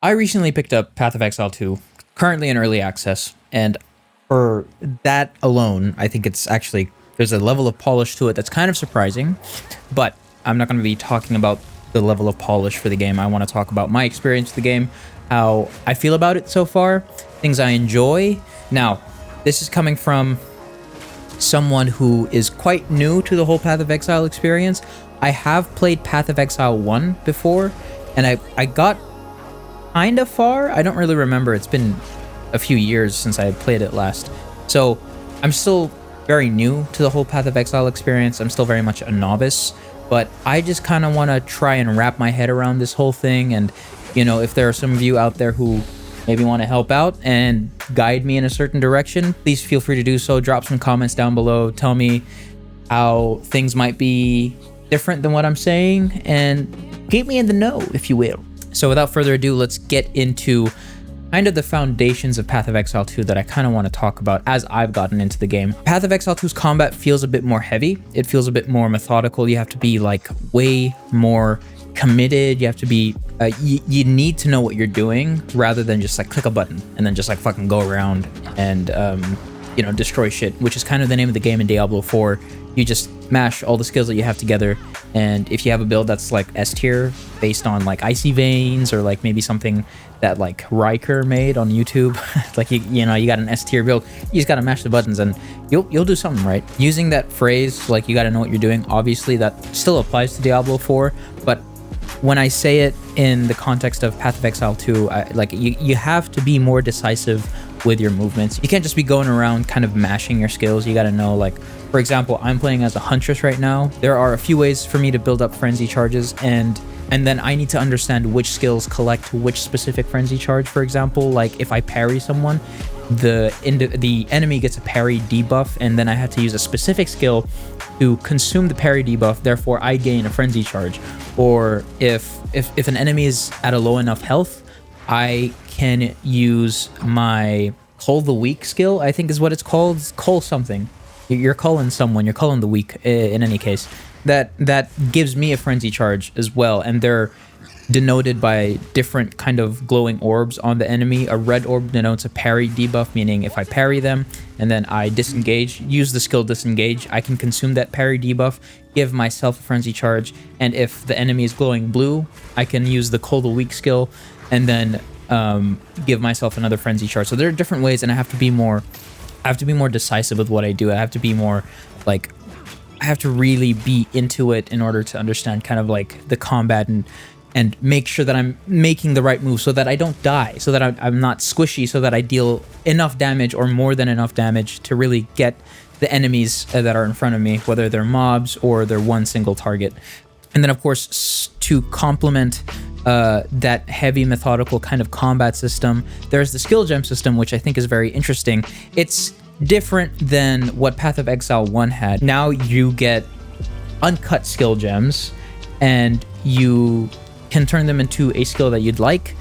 I recently picked up Path of Exile 2, currently in early access, and for that alone, I think it's actually there's a level of polish to it that's kind of surprising, but I'm not going to be talking about the level of polish for the game. I want to talk about my experience with the game, how I feel about it so far, things I enjoy. Now, this is coming from someone who is quite new to the whole Path of Exile experience. I have played Path of Exile 1 before, and I got kind of far. I don't really remember. It's been a few years since I played it last. So I'm still very new to the whole Path of Exile experience. I'm still very much a novice, but I just kind of want to try and wrap my head around this whole thing. And, you know, if there are some of you out there who maybe want to help out and guide me in a certain direction, please feel free to do so. Drop some comments down below. Tell me how things might be different than what I'm saying, and keep me in the know, if you will. So without further ado, let's get into kind of the foundations of Path of Exile 2 that I kind of want to talk about as I've gotten into the game. Path of Exile 2's combat feels a bit more heavy. It feels a bit more methodical. You have to be like way more committed. You have to be, you need to know what you're doing rather than just like click a button and then just like fucking go around and, you know, destroy shit, which is kind of the name of the game in Diablo 4. You just mash all the skills that you have together, and if you have a build that's like S tier based on like Icy Veins or like maybe something that like Riker made on YouTube, like you know, you got an S tier build, you just gotta mash the buttons and you'll do something right. Using that phrase, like you gotta know what you're doing, obviously that still applies to Diablo 4, but when I say it in the context of Path of Exile 2, you have to be more decisive with your movements. You can't just be going around kind of mashing your skills. You got to know, like, for example, I'm playing as a Huntress right now. There are a few ways for me to build up frenzy charges, and then I need to understand which skills collect which specific frenzy charge. For example, like if I parry someone, the enemy gets a parry debuff, and then I have to use a specific skill to consume the parry debuff, therefore I gain a frenzy charge. Or if an enemy is at a low enough health, I can use my Cull the Weak skill, I think is what it's called. It's Cull something. You're culling someone, you're culling the weak in any case. That gives me a frenzy charge as well, and they're denoted by different kind of glowing orbs on the enemy. A red orb denotes a parry debuff, meaning if I parry them and then I disengage, use the skill disengage, I can consume that parry debuff, give myself a frenzy charge, and if the enemy is glowing blue, I can use the Cull the Weak skill and then give myself another frenzy charge. So there are different ways, and I have to be more decisive with what I do. I have to be more like, I have to really be into it in order to understand kind of like the combat and make sure that I'm making the right move so that I don't die, so that I'm not squishy, so that I deal enough damage or more than enough damage to really get the enemies that are in front of me, whether they're mobs or they're one single target. And then of course, to complement that heavy methodical kind of combat system, there's the skill gem system, which I think is very interesting. It's different than what Path of Exile 1 had. Now you get uncut skill gems, and you can turn them into a skill that you'd like,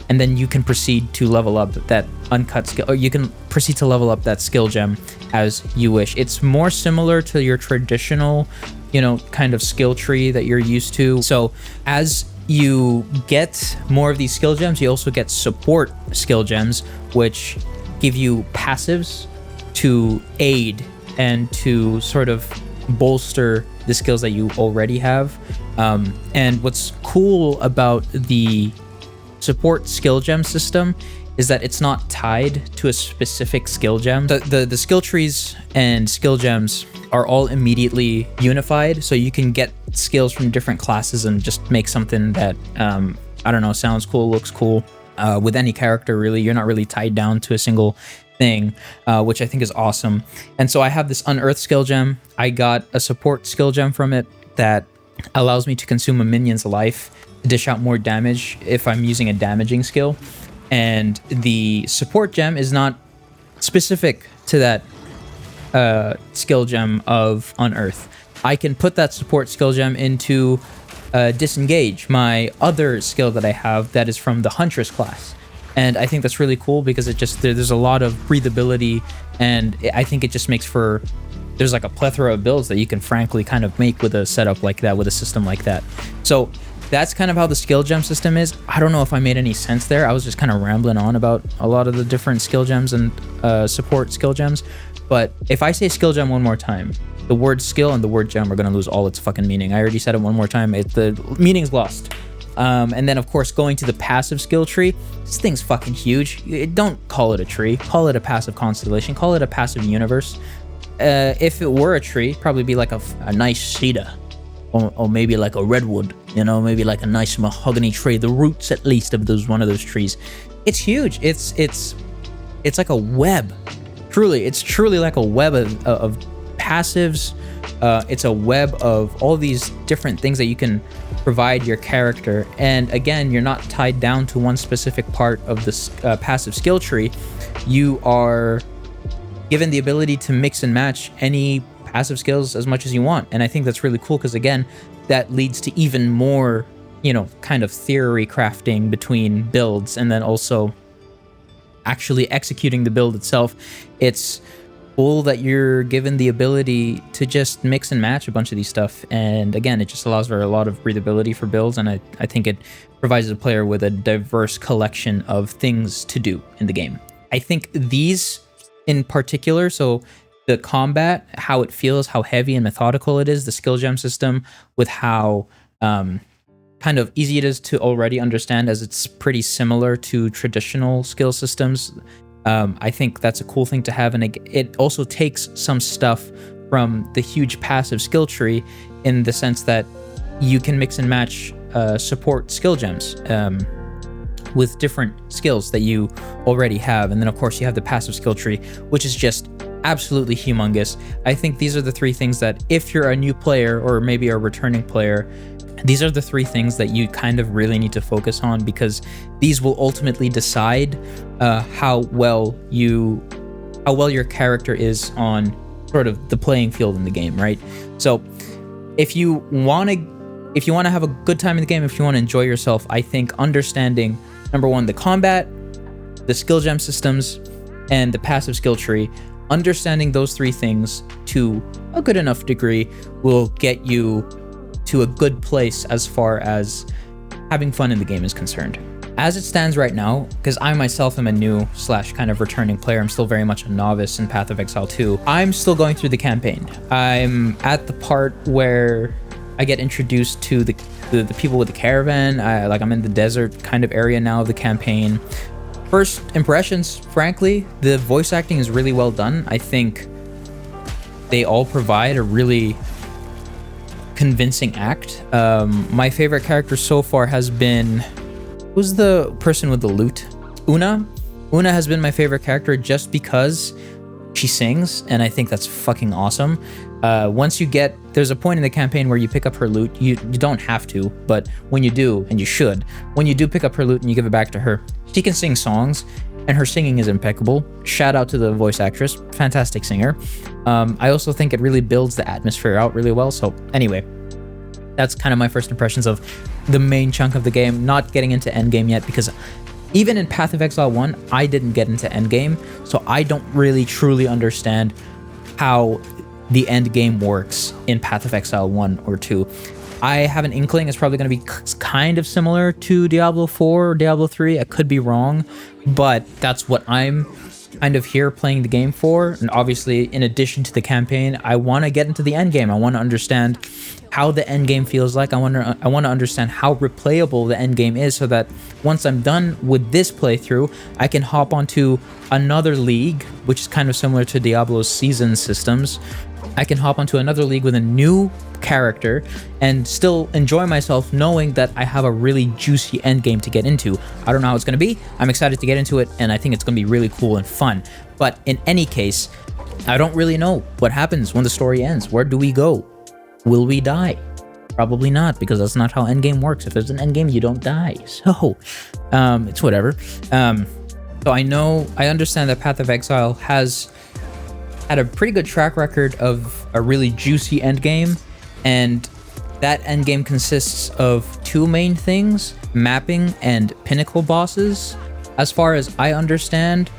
and then you can proceed to level up that uncut skill, or you can proceed to level up that skill gem as you wish. It's more similar to your traditional, you know, kind of skill tree that you're used to. So as you get more of these skill gems, you also get support skill gems, which give you passives to aid and to sort of bolster the skills that you already have. And what's cool about the support skill gem system is that it's not tied to a specific skill gem. The skill trees and skill gems are all immediately unified, so you can get skills from different classes and just make something that, I don't know, sounds cool, looks cool, with any character really. You're not really tied down to a single thing, which I think is awesome. And so I have this Unearth skill gem. I got a support skill gem from it that allows me to consume a minion's life to dish out more damage if I'm using a damaging skill. And the support gem is not specific to that skill gem of Unearth. I can put that support skill gem into Disengage, my other skill that I have that is from the Huntress class. And I think that's really cool because it just, there's a lot of breathability, and I think it just makes for, there's like a plethora of builds that you can frankly kind of make with a setup like that, with a system like that. So that's kind of how the skill gem system is. I don't know if I made any sense there. I was just kind of rambling on about a lot of the different skill gems and support skill gems. But if I say skill gem one more time, the word skill and the word gem are going to lose all its fucking meaning. I already said it one more time. The meaning's lost. And then, of course, going to the passive skill tree, this thing's fucking huge. Don't call it a tree. Call it a passive constellation. Call it a passive universe. If it were a tree, probably be like a nice cedar. Or maybe like a redwood, you know, maybe like a nice mahogany tree. The roots, at least, of one of those trees. It's huge. It's like a web. Truly, it's truly like a web of passives. It's a web of all these different things that you can provide your character. And again, you're not tied down to one specific part of this passive skill tree. You are given the ability to mix and match any passive skills as much as you want. And I think that's really cool because, again, that leads to even more, you know, kind of theory crafting between builds and then also actually executing the build itself. It's cool that you're given the ability to just mix and match a bunch of these stuff. And again, it just allows for a lot of breathability for builds. And I think it provides the player with a diverse collection of things to do in the game. I think these in particular, so the combat, how it feels, how heavy and methodical it is, the skill gem system with how kind of easy it is to already understand, as it's pretty similar to traditional skill systems. I think that's a cool thing to have, and it also takes some stuff from the huge passive skill tree in the sense that you can mix and match support skill gems with different skills that you already have. And then, of course, you have the passive skill tree, which is just absolutely humongous. I think these are the three things that if you're a new player or maybe a returning player, these are the three things that you kind of really need to focus on, because these will ultimately decide how well your character is on sort of the playing field in the game, right? So if you want to have a good time in the game, if you want to enjoy yourself, I think understanding, number one, the combat, the skill gem systems, and the passive skill tree, understanding those three things to a good enough degree will get you to a good place as far as having fun in the game is concerned. As it stands right now, because I myself am a new / kind of returning player, I'm still very much a novice in Path of Exile 2. I'm still going through the campaign. I'm at the part where I get introduced to the people with the caravan. I'm in the desert kind of area now of the campaign. First impressions, frankly, the voice acting is really well done. I think they all provide a really convincing act. My favorite character so far has been, who's the person with the lute? Una. Una has been my favorite character just because she sings, and I think that's fucking awesome. Once you get, there's a point in the campaign where you pick up her lute. You don't have to, but when you do, and you should, when you do pick up her lute and you give it back to her, she can sing songs, and her singing is impeccable. Shout out to the voice actress, fantastic singer. I also think it really builds the atmosphere out really well. So anyway, that's kind of my first impressions of the main chunk of the game. Not getting into endgame yet, because even in Path of Exile 1, I didn't get into endgame, so I don't really truly understand how the endgame works in Path of Exile 1 or 2. I have an inkling it's probably going to be kind of similar to Diablo 4 or Diablo 3. I could be wrong, but that's what I'm kind of here playing the game for. And obviously, in addition to the campaign, I want to get into the endgame. I want to understand how the endgame feels like. I want to understand how replayable the endgame is, so that once I'm done with this playthrough, I can hop onto another league, which is kind of similar to Diablo's season systems. I can hop onto another league with a new character and still enjoy myself knowing that I have a really juicy endgame to get into. I don't know how it's going to be. I'm excited to get into it, and I think it's going to be really cool and fun. But in any case, I don't really know what happens when the story ends. Where do we go? Will we die? Probably not, because that's not how endgame works. If there's an endgame, you don't die. So, it's whatever. So I understand that Path of Exile has had a pretty good track record of a really juicy endgame, and that endgame consists of two main things: mapping and pinnacle bosses. As far as I understand,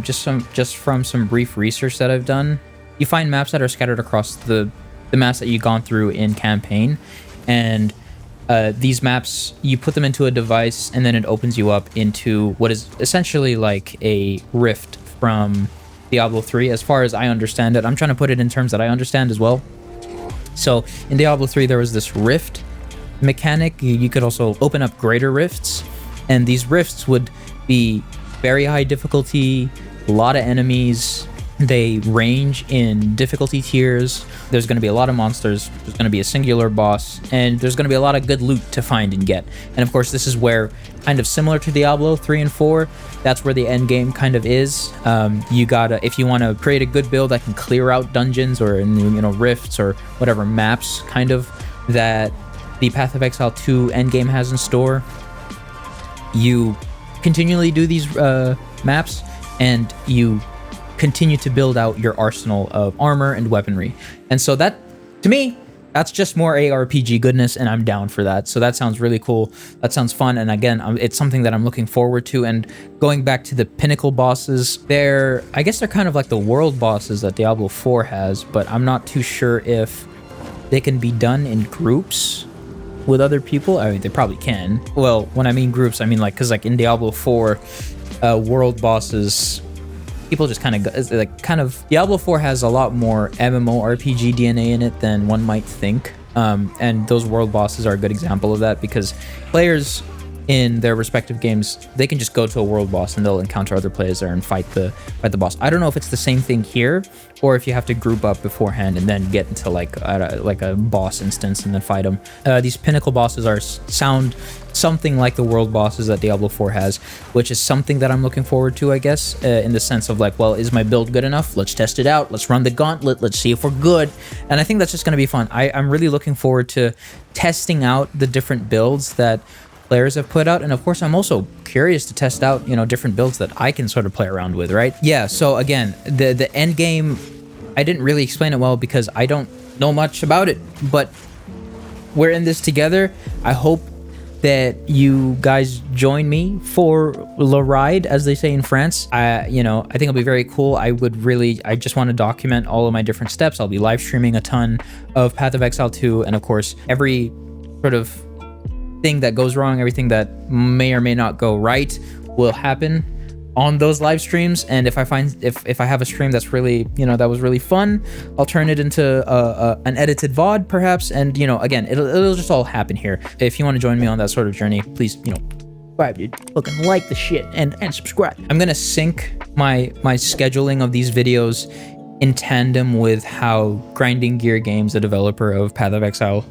just from some brief research that I've done, you find maps that are scattered across the maps that you've gone through in campaign, and These maps, you put them into a device, and then it opens you up into what is essentially like a rift from Diablo 3, as far as I understand it. I'm trying to put it in terms that I understand as well. So in Diablo 3, there was this rift mechanic. You could also open up greater rifts, and these rifts would be very high difficulty, a lot of enemies. They range in difficulty tiers. There's going to be a lot of monsters. There's going to be a singular boss, and there's going to be a lot of good loot to find and get. And of course, this is where, kind of similar to Diablo 3 and 4, that's where the end game kind of is. You gotta, if you want to create a good build that can clear out dungeons or rifts or whatever maps kind of that the Path of Exile 2 endgame has in store, you continually do these maps, and you continue to build out your arsenal of armor and weaponry. And so that, to me, that's just more ARPG goodness, and I'm down for that. So that sounds really cool. That sounds fun. And again, it's something that I'm looking forward to. And going back to the pinnacle bosses, I guess they're kind of like the world bosses that Diablo 4 has, but I'm not too sure if they can be done in groups with other people. I mean, they probably can. Well, when I mean groups, I mean like, because like in Diablo 4, world bosses, people just kind of Diablo 4 has a lot more MMORPG DNA in it than one might think, and those world bosses are a good example of that, because players in their respective games, they can just go to a world boss and they'll encounter other players there and fight the boss. I don't know if it's the same thing here, or if you have to group up beforehand and then get into like a boss instance and then fight them. These pinnacle bosses sound something like the world bosses that Diablo 4 has, which is something that I'm looking forward to, I guess, in the sense of like, well, is my build good enough? Let's test it out. Let's run the gauntlet. Let's see if we're good. And I think that's just going to be fun. I'm really looking forward to testing out the different builds that players have put out, and of course I'm also curious to test out different builds that I can sort of play around with, right? Yeah, so again, the end game, I didn't really explain it well because I don't know much about it, but we're in this together. I hope that you guys join me for the ride, as they say in France. I think it'll be very cool. I just want to document all of my different steps. I'll be live streaming a ton of Path of Exile 2, and of course every sort of thing that goes wrong, everything that may or may not go right will happen on those live streams. And if I have a stream that's really, that was really fun, I'll turn it into an edited VOD perhaps. And again, it'll just all happen here. If you want to join me on that sort of journey, please, subscribe, dude. Fucking like the shit and subscribe. I'm gonna sync my scheduling of these videos in tandem with how Grinding Gear Games, the developer of Path of Exile,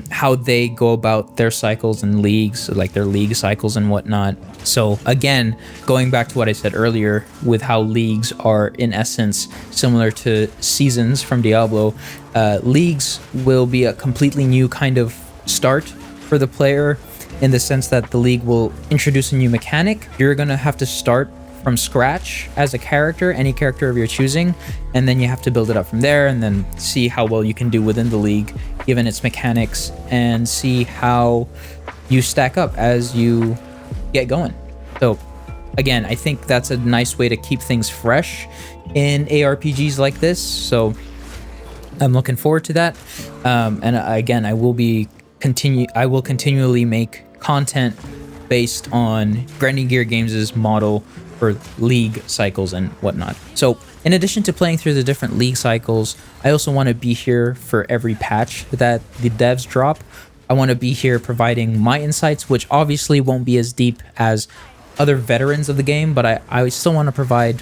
how they go about their cycles and leagues, like their league cycles and whatnot. So again, going back to what I said earlier with how leagues are in essence similar to seasons from Diablo, leagues will be a completely new kind of start for the player, in the sense that the league will introduce a new mechanic. You're gonna have to start from scratch as a character, any character of your choosing, and then you have to build it up from there, and then see how well you can do within the league given its mechanics, and see how you stack up as you get going. So again, I think that's a nice way to keep things fresh in ARPGs like this, so I'm looking forward to that. And again, I will continually make content based on Grinding Gear Games' model for league cycles and whatnot. So in addition to playing through the different league cycles, I also want to be here for every patch that the devs drop. I want to be here providing my insights, which obviously won't be as deep as other veterans of the game, but I still want to provide,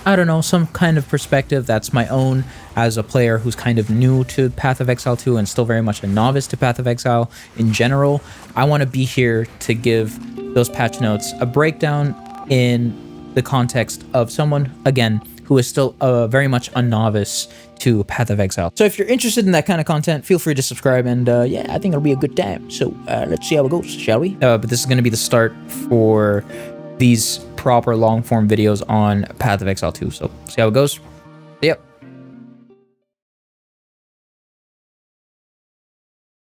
I don't know, some kind of perspective that's my own as a player who's kind of new to Path of Exile 2 and still very much a novice to Path of Exile in general. I want to be here to give those patch notes a breakdown in the context of someone, again, who is still very much a novice to Path of Exile. So if you're interested in that kind of content, feel free to subscribe, and yeah, I think it'll be a good time. So let's see how it goes, shall we? But this is going to be the start for these proper long-form videos on Path of Exile 2. So see how it goes. Yep.